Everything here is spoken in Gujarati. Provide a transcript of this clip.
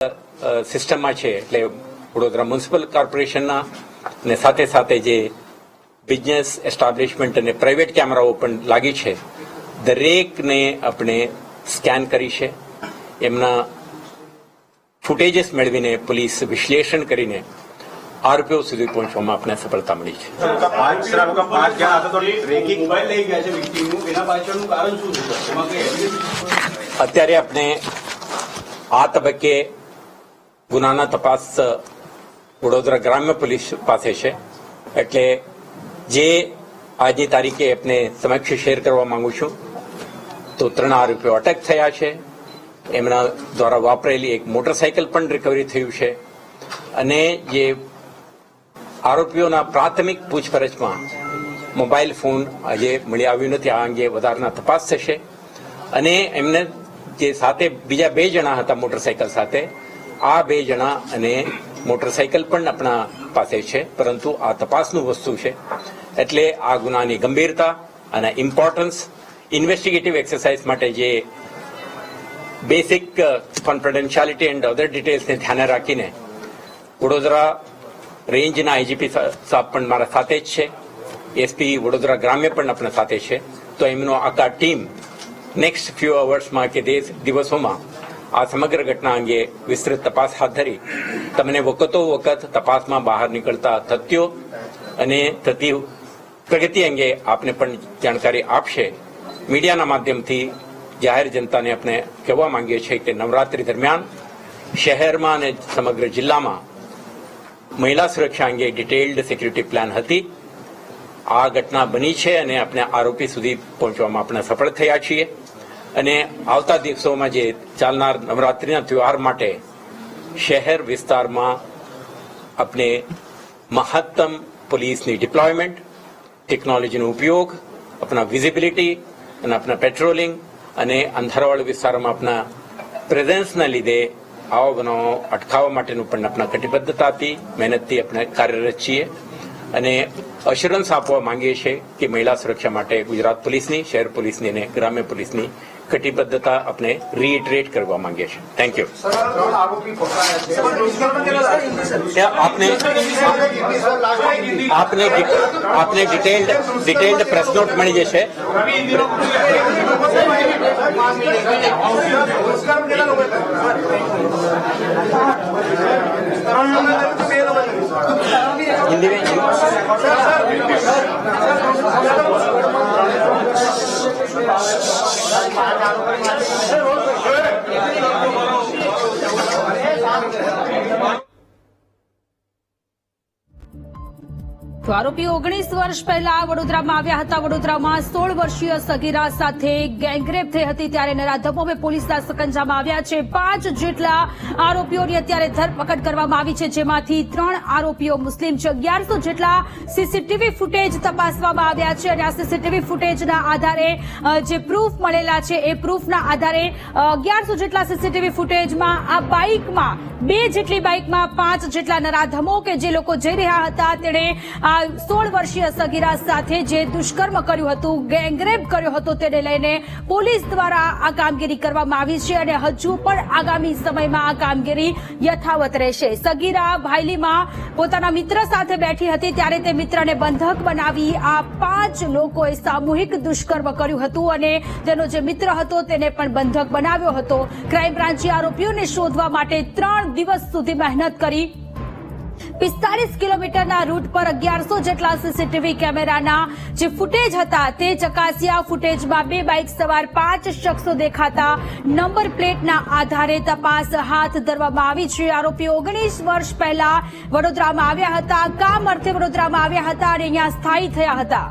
સિસ્ટમમાં છે એટલે વડોદરા મ્યુનિસિપલ કોર્પોરેશનના અને સાથે સાથે જે બિઝનેસ એસ્ટાબ્લિશમેન્ટ અને પ્રાઇવેટ કેમેરાઓ પણ લાગી છે દરેકને આપણે સ્કેન કરી છે એમના ફૂટેજીસ મેળવીને પોલીસ વિશ્લેષણ કરીને આરોપીઓ સુધી પહોંચવામાં આપણે સફળતા મળી છે. અત્યારે આપણે આ તબક્કે ગુનાના તપાસ વડોદરા ગ્રામ્ય પોલીસ પાસે છે એટલે જે આજની તારીખે આપને સમક્ષ શેર કરવા માંગુ છું તો 3 આરોપીઓ અટક થયા છે. એમના દ્વારા વાપરેલી એક મોટરસાયકલ પણ રિકવરી થયું છે અને જે આરોપીઓના પ્રાથમિક પૂછપરછમાં મોબાઈલ ફોન આજે મળી આવ્યું નથી. આ અંગે વધારાના તપાસ થશે અને એમને જે સાથે બીજા 2 જણા હતા મોટરસાયકલ સાથે આ 2 જણા અને મોટરસાયકલ પણ આપણા પાસે છે પરંતુ આ તપાસનું વસ્તુ છે એટલે આ ગુનાની ગંભીરતા અને ઇમ્પોર્ટન્સ ઇન્વેસ્ટિગેટિવ એક્સરસાઇઝ માટે જે બેસિક કોન્ફિડેન્શિયાલિટી એન્ડ અધર ડિટેલ્સને ધ્યાને રાખીને વડોદરા રેન્જના આઈજીપી સાહેબ પણ મારા સાથે જ છે, એસપી વડોદરા ગ્રામ્ય પણ આપણા સાથે છે. તો એમનો આખા ટીમ નેક્સ્ટ ફ્યુ અવર્સમાં કે દિવસોમાં આ સમગ્ર ઘટના અંગે વિસ્તૃત તપાસ હાથ ધરી તમને વખતો વખત તપાસમાં બહાર નીકળતા તથ્યો અને થતી પ્રગતિ અંગે આપને પણ જાણકારી આપશે. મીડિયાના માધ્યમથી જાહેર જનતાને આપણે કહેવા માંગીએ છીએ કે નવરાત્રી દરમિયાન શહેરમાં અને સમગ્ર જિલ્લામાં મહિલા સુરક્ષા અંગે ડિટેલ્ડ સિક્યુરિટી પ્લાન હતી. આ ઘટના બની છે અને આપણે આરોપી સુધી પહોંચવામાં આપણે સફળ થયા છીએ અને આવતા દિવસોમાં જે ચાલનાર નવરાત્રીના તહેવાર માટે શહેર વિસ્તારમાં આપણે મહત્તમ પોલીસની ડિપ્લોયમેન્ટ, ટેકનોલોજીનો ઉપયોગ, આપણા વિઝિબિલિટી અને આપણા પેટ્રોલિંગ અને અંધારાવાળા વિસ્તારોમાં આપણા પ્રેઝન્સના લીધે આવા બનાવો અટકાવવા માટેનું પણ આપણા કટિબદ્ધતાથી મહેનતથી આપણે કાર્યરત છીએ અને અશ્યોરન્સ આપવા માંગીએ છીએ કે મહિલા સુરક્ષા માટે ગુજરાત પોલીસની, શહેર પોલીસની અને ગ્રામ્ય પોલીસની કટિબદ્ધતા આપણે રીઇટરેટ કરવા માંગીએ છીએ. Thank you. આપને ડિટેલ્ડ પ્રેસ નોટ મળી જશે. हिंदी में તો આરોપીઓ 19 વર્ષ પહેલા વડોદરામાં આવ્યા હતા. વડોદરામાં 16 વર્ષીય સગીરા સાથે ગેંગરેપ થઈ હતી ત્યારે નરાધમોએ પોલીસના સકંજામાં આવ્યા છે. 5 જેટલા આરોપીઓની અત્યારે ધરપકડ કરવામાં આવી છે જેમાંથી 3 આરોપીઓ મુસ્લિમ છે. 1100 જેટલા સીસીટીવી ફૂટેજ તપાસવામાં આવ્યા છે અને આ સીસીટીવી ફૂટેજના આધારે જે પ્રૂફ મળેલા છે એ પ્રૂફના આધારે 1100 જેટલા સીસીટીવી ફૂટેજમાં આ બાઇકમાં 2 જેટલી બાઇકમાં 5 જેટલા નરાધમો કે જે લોકો જઈ રહ્યા હતા તેણે 16 વર્ષીય સગીરા સાથે જે દુષ્કર્મ કર્યું હતું, ગેંગરેપ કર્યો હતો તેને લઈને પોલીસ દ્વારા આ કામગીરી કરવામાં આવી છે અને હજુ પણ આગામી સમયમાં આ કામગીરી યથાવત રહેશે. સગીરા ભાયલીમાં પોતાના મિત્ર સાથે બેઠી હતી ત્યારે તે મિત્રને બંધક બનાવી આ 5 લોકોએ સામૂહિક દુષ્કર્મ કર્યું હતું અને તેનો જે મિત્ર હતો તેને પણ બંધક બનાવ્યો હતો. ક્રાઇમ બ્રાન્ચે આરોપીઓને શોધવા માટે 3 દિવસ સુધી મહેનત કરી. 45 કિલોમીટરના રૂટ પર 1100 જેટલા સીસીટીવી કેમેરાના જે ફૂટેજ હતા તે ચકાસ્યા. ફૂટેજમાં 2 બાઇક સવાર 5 શખ્સો દેખાતા નંબર પ્લેટના આધારે તપાસ હાથ ધરવામાં આવી છે. આરોપીઓ 19 વર્ષ પહેલા વડોદરામાં આવ્યા હતા, કામ અર્થે વડોદરામાં આવ્યા હતા અને અહીંયા સ્થાયી થયા હતા.